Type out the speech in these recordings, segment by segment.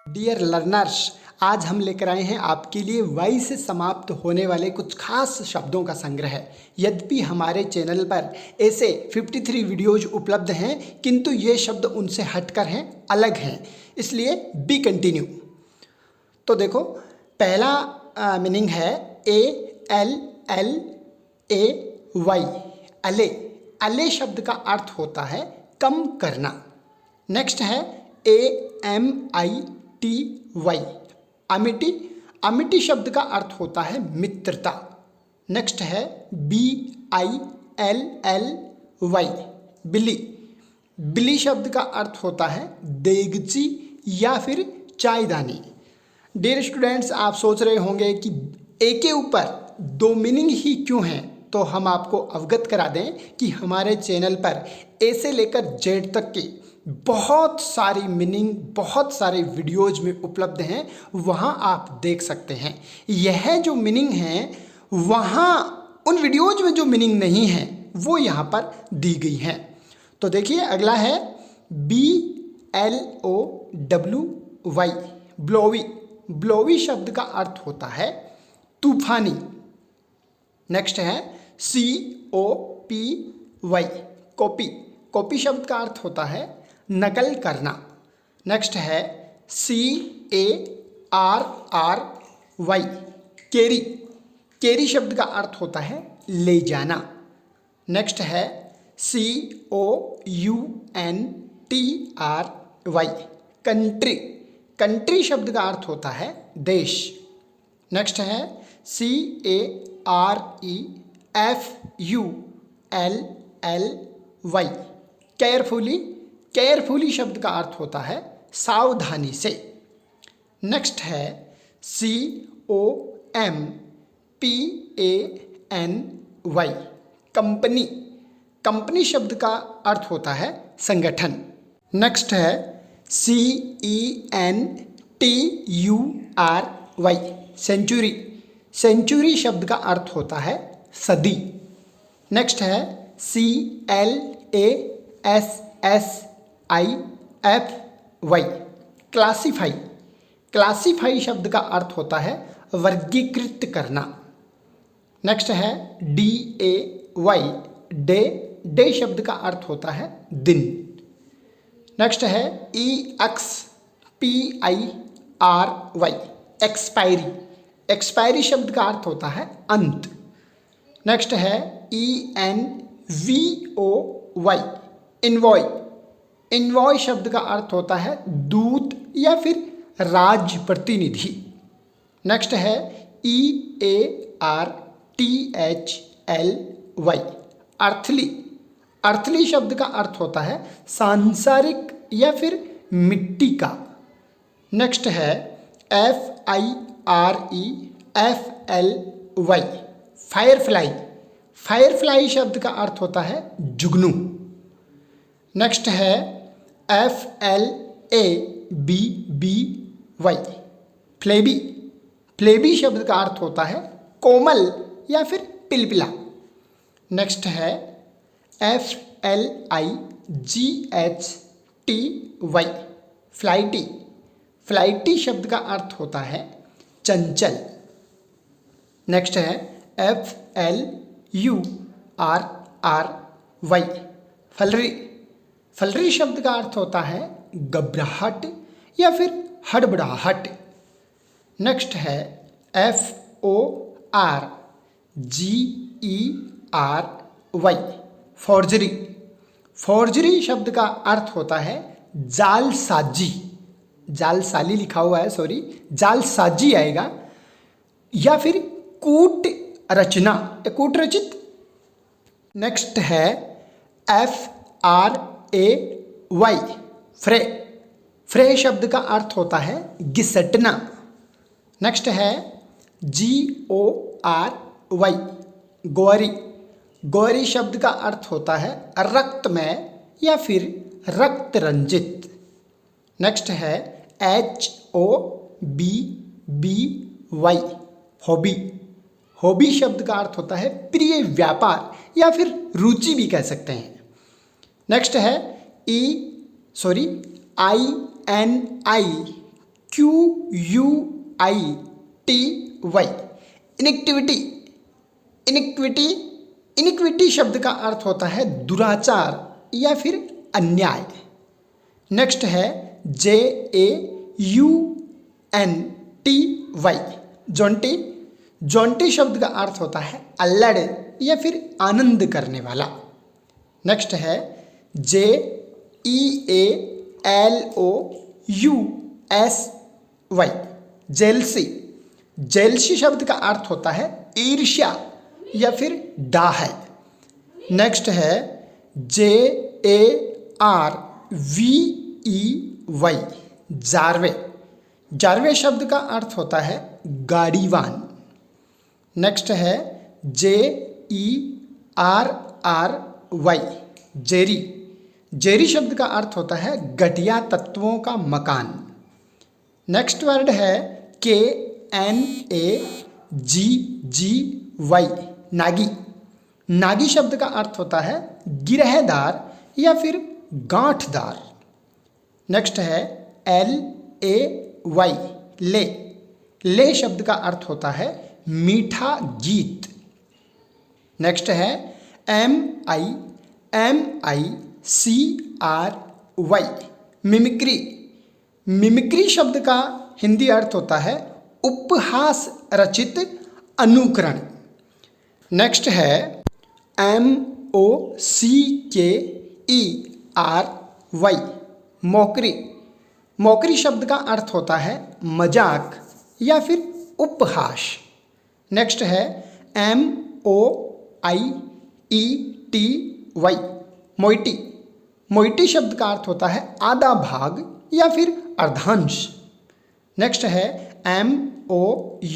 Dear learners, आज हम लेकर आए हैं आपके लिए वाई से समाप्त होने वाले कुछ खास शब्दों का संग्रह। यद्यपि हमारे चैनल पर ऐसे 53 वीडियोज उपलब्ध हैं, किंतु ये शब्द उनसे हटकर हैं, अलग हैं, इसलिए बी कंटिन्यू। तो देखो, पहला मीनिंग है ALLAY, अले। अले शब्द का अर्थ होता है कम करना। नेक्स्ट है AMITY, अमिटी। अमिटी शब्द का अर्थ होता है मित्रता। नेक्स्ट है BILLY, बिल्ली। बिल्ली शब्द का अर्थ होता है देगची या फिर चायदानी। डियर स्टूडेंट्स, आप सोच रहे होंगे कि एक के ऊपर दो मीनिंग ही क्यों हैं, तो हम आपको अवगत करा दें कि हमारे चैनल पर ए से लेकर जेड तक की बहुत सारी मीनिंग, बहुत सारे वीडियोज में उपलब्ध हैं, वहाँ आप देख सकते हैं। यह जो मीनिंग है, वहाँ उन वीडियोज में जो मीनिंग नहीं है वो यहाँ पर दी गई हैं। तो देखिए, अगला है BLOWY, ब्लोवी। ब्लोवी शब्द का अर्थ होता है तूफानी। नेक्स्ट है COPY, कॉपी। कॉपी शब्द का अर्थ होता है नकल करना। नेक्स्ट है CARRY, कैरी। कैरी शब्द का अर्थ होता है ले जाना। नेक्स्ट है COUNTRY, कंट्री। कंट्री शब्द का अर्थ होता है देश। नेक्स्ट है CAREFULLY, केयरफुली। केयरफुली शब्द का अर्थ होता है सावधानी से। नेक्स्ट है COMPANY, कंपनी। कंपनी शब्द का अर्थ होता है संगठन। नेक्स्ट है CENTURY, सेंचुरी। सेंचुरी शब्द का अर्थ होता है सदी। नेक्स्ट है CLASSIFY, क्लासीफाई। क्लासीफाई शब्द का अर्थ होता है वर्गीकृत करना। नेक्स्ट है DAY, डे। डे शब्द का अर्थ होता है दिन। नेक्स्ट है EXPIRY, एक्सपायरी। एक्सपायरी शब्द का अर्थ होता है अंत। नेक्स्ट है ENVOY, इनवॉय। इनवॉय शब्द का अर्थ होता है दूत या फिर राज प्रतिनिधि। नेक्स्ट है EARTHLY, अर्थली। अर्थली शब्द का अर्थ होता है सांसारिक या फिर मिट्टी का। नेक्स्ट है FIREFLY, फायरफ्लाई। फायरफ्लाई शब्द का अर्थ होता है जुगनू। नेक्स्ट है FLABBY, फ्लेबी। फ्लेबी शब्द का अर्थ होता है कोमल या फिर पिलपिला। नेक्स्ट है FLIGHTY, फ्लाइटी। फ्लाइटी शब्द का अर्थ होता है चंचल। नेक्स्ट है FLURRY, फलरी। फलरी शब्द का अर्थ होता है घबराहट या फिर हड़बड़ाहट। नेक्स्ट है FORGERY, फॉर्जरी। फॉर्जरी शब्द का अर्थ होता है जालसाजी। जालसाली लिखा हुआ है, सॉरी, जालसाजी आएगा, या फिर कूट रचना, कूट रचित। नेक्स्ट है FRAY, फ्रे। फ्रे शब्द का अर्थ होता है घिसटना। नेक्स्ट है GORY, गौरी। गौरी शब्द का अर्थ होता है रक्तमय या फिर रक्त रंजित। नेक्स्ट है HOBBY, हॉबी। हॉबी शब्द का अर्थ होता है प्रिय व्यापार या फिर रुचि भी कह सकते हैं। नेक्स्ट है INIQUITY, इनिक्विटी। इनिक्विटी शब्द का अर्थ होता है दुराचार या फिर अन्याय। नेक्स्ट है JAUNTY, जॉन्टी। जॉन्टी शब्द का अर्थ होता है अल्लड़ या फिर आनंद करने वाला। नेक्स्ट है JEALOUSY, जेलसी। जेलसी शब्द का अर्थ होता है ईर्ष्या या फिर डाह। नेक्स्ट है JARVEY, जारवे। जारवे शब्द का अर्थ होता है गाड़ीवान। नेक्स्ट है JERRY, जेरी। जेरी शब्द का अर्थ होता है घटिया तत्वों का मकान। नेक्स्ट वर्ड है KNAGGY, नागी। नागी शब्द का अर्थ होता है गिरहदार या फिर गांठदार। नेक्स्ट है LAY, ले। ले शब्द का अर्थ होता है मीठा गीत। नेक्स्ट है MIMICRY, मिमिक्री। मिमिक्री शब्द का हिंदी अर्थ होता है उपहास रचित अनुकरण। नेक्स्ट है MOCKERY, मौकरी। मौकरी शब्द का अर्थ होता है मजाक या फिर उपहास। नेक्स्ट है MOIETY, मोइटी। मोइटी शब्द का अर्थ होता है आधा भाग या फिर अर्धांश। नेक्स्ट है MOULDY,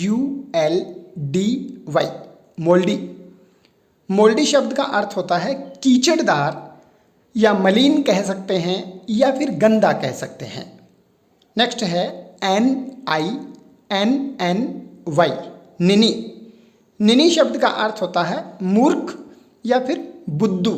मोल्डी। मोल्डी शब्द का अर्थ होता है कीचड़दार या मलिन कह सकते हैं या फिर गंदा कह सकते हैं। नेक्स्ट है NINNY, निनी। निनी शब्द का अर्थ होता है मूर्ख या फिर बुद्धू।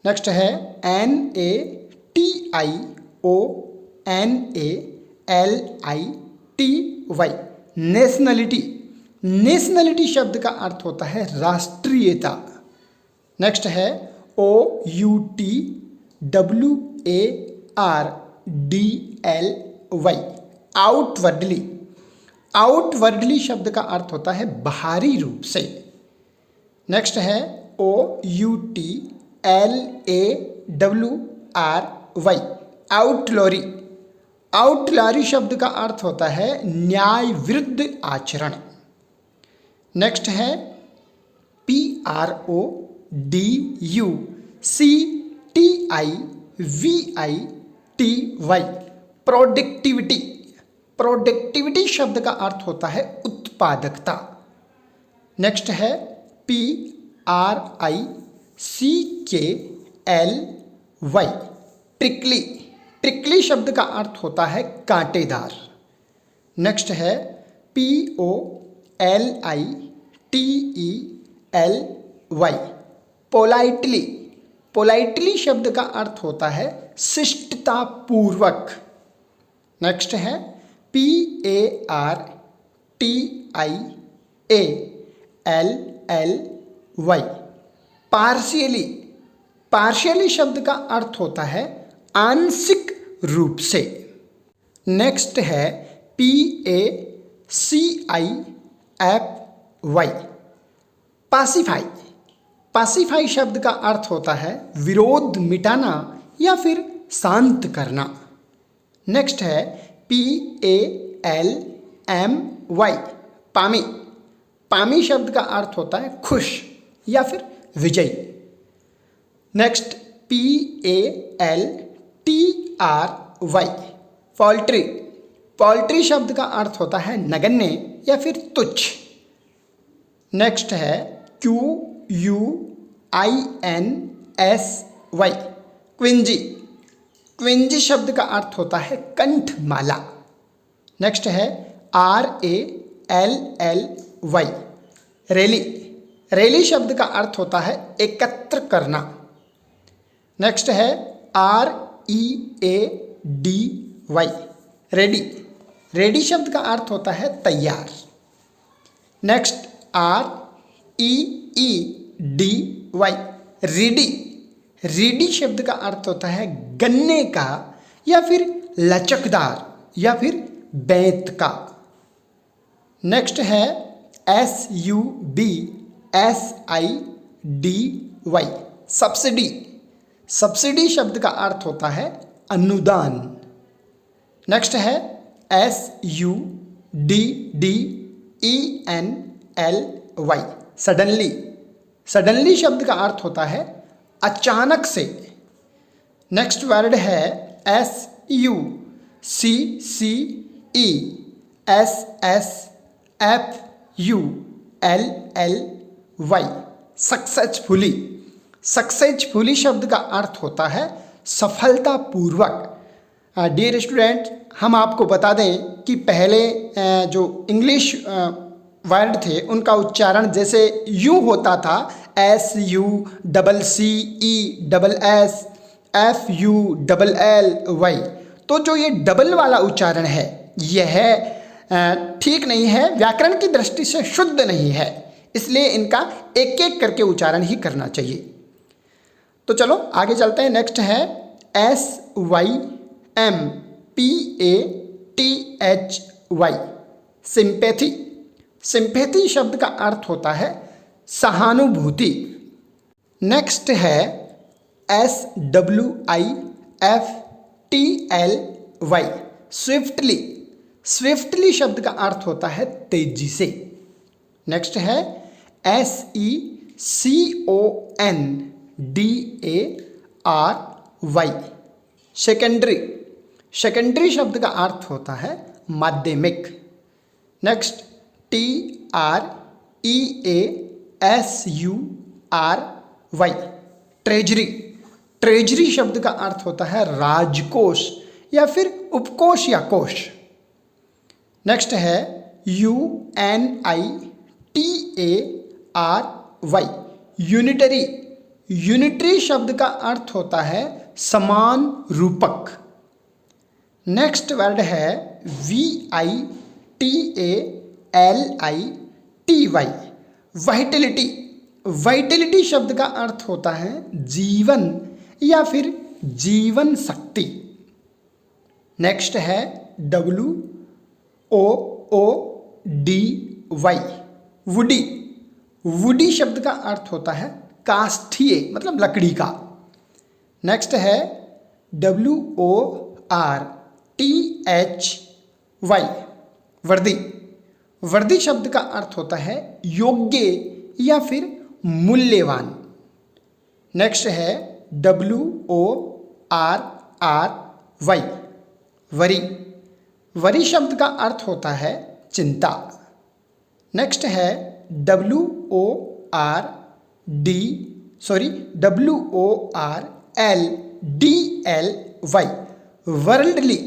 नेक्स्ट है NATIONALITY, नेशनलिटी। नेशनलिटी शब्द का अर्थ होता है राष्ट्रीयता। नेक्स्ट है OUTWARDLY, आउटवर्डली। आउटवर्डली शब्द का अर्थ होता है बाहरी रूप से। नेक्स्ट है OUTLAWRY, आउटलॉरी। आउटलॉरी शब्द का अर्थ होता है न्याय विरुद्ध आचरण। नेक्स्ट है PRODUCTIVITY, प्रोडक्टिविटी। प्रोडक्टिविटी शब्द का अर्थ होता है उत्पादकता। नेक्स्ट है PRICKLY, ट्रिकली। ट्रिकली शब्द का अर्थ होता है कांटेदार। नेक्स्ट है POLITELY, पोलाइटली। पोलाइटली शब्द का अर्थ होता है शिष्टता पूर्वक। नेक्स्ट है PARTIALLY, पार्शियली। पार्शियली शब्द का अर्थ होता है आंशिक रूप से। नेक्स्ट है PACIFY, पासिफाई। पासिफाई शब्द का अर्थ होता है विरोध मिटाना या फिर शांत करना। नेक्स्ट है PALMY, पामी। पामी शब्द का अर्थ होता है खुश या फिर विजयी। Next PALTRY, poultry. पोल्ट्री शब्द का अर्थ होता है नगण्य या फिर तुच्छ। नेक्स्ट है QUINSY, क्विंजी। क्विंज शब्द का अर्थ होता है कंठमाला। नेक्स्ट है RALLY, रैली। रैली शब्द का अर्थ होता है एकत्र करना। नेक्स्ट है READY, रेडी। रेडी शब्द का अर्थ होता है तैयार। Next REEDY, Reedy. रीडी शब्द का अर्थ होता है गन्ने का या फिर लचकदार या फिर बेंत का। नेक्स्ट है SUBSIDY, सब्सिडी। सब्सिडी शब्द का अर्थ होता है अनुदान। नेक्स्ट है SUDDENLY, सडनली। सडनली शब्द का अर्थ होता है अचानक से। नेक्स्ट वर्ड है SUCCESSFULLY, सक्सेसफुली। सक्सेसफुली शब्द का अर्थ होता है सफलतापूर्वक। डियर स्टूडेंट, हम आपको बता दें कि पहले जो इंग्लिश वर्ड थे उनका उच्चारण जैसे यूँ होता था SUCCESSFULLY, तो जो ये डबल वाला उच्चारण है यह ठीक नहीं है, व्याकरण की दृष्टि से शुद्ध नहीं है, इसलिए इनका एक एक करके उच्चारण ही करना चाहिए। तो चलो आगे चलते हैं। नेक्स्ट है SYMPATHY, सिंपैथी। सिंपैथी शब्द का अर्थ होता है सहानुभूति। नेक्स्ट है SWIFTLY, स्विफ्टली। स्विफ्टली शब्द का अर्थ होता है तेजी से। नेक्स्ट है SECONDARY, सेकेंडरी। सेकेंडरी शब्द का अर्थ होता है माध्यमिक। Next TREASURY, treasury. ट्रेजरी शब्द का अर्थ होता है राजकोष या फिर उपकोष या कोष। नेक्स्ट है UNITARY, यूनिटरी। यूनिटरी शब्द का अर्थ होता है समान रूपक। नेक्स्ट वर्ड है VITALITY, वाइटलिटी। वाइटलिटी शब्द का अर्थ होता है जीवन या फिर जीवन शक्ति। नेक्स्ट है WOODY, वुडी। वुडी शब्द का अर्थ होता है काष्ठीय, मतलब लकड़ी का। नेक्स्ट है WORTHY, वर्दी। वर्दी शब्द का अर्थ होता है योग्य या फिर मूल्यवान। नेक्स्ट है WORRY, वरी। वरी शब्द का अर्थ होता है चिंता। नेक्स्ट है WORLDLY, वर्ल्डली।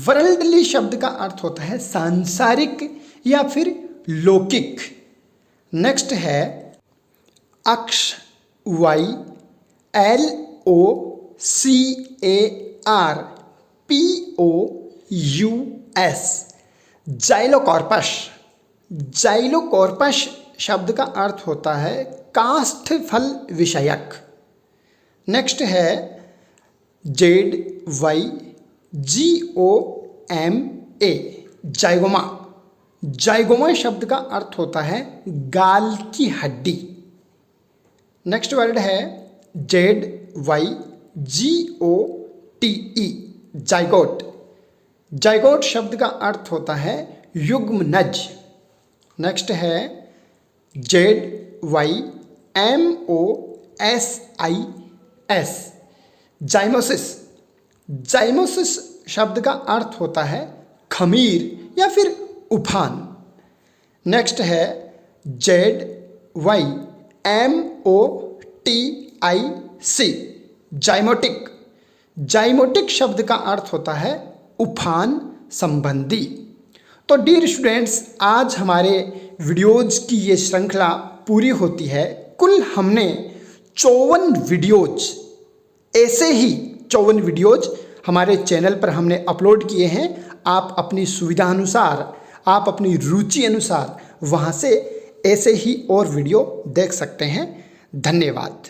वर्ल्डली शब्द का अर्थ होता है सांसारिक या फिर लौकिक। नेक्स्ट है XYLOCARPOUS, जाइलोकॉर्पस। जाइलोकॉर्पस शब्द का अर्थ होता है काष्ठफल विषयक। नेक्स्ट है ZYGOMA, जाइगोमा। जाइगोमा शब्द का अर्थ होता है गाल की हड्डी। नेक्स्ट वर्ड है ZYGOTE, जाइगोट। जाइगोट शब्द का अर्थ होता है युग्मनज। नेक्स्ट है ZYMOSIS, जाइमोसिस। जाइमोसिस शब्द का अर्थ होता है खमीर या फिर उफान। नेक्स्ट है ZYMOTIC, जाइमोटिक। जाइमोटिक शब्द का अर्थ होता है उफान संबंधी। तो डियर स्टूडेंट्स, आज हमारे वीडियोज की ये श्रृंखला पूरी होती है। कुल हमने 54 वीडियोज, ऐसे ही 54 वीडियोज हमारे चैनल पर हमने अपलोड किए हैं। आप अपनी सुविधा अनुसार, आप अपनी रुचि अनुसार वहाँ से ऐसे ही और वीडियो देख सकते हैं। धन्यवाद।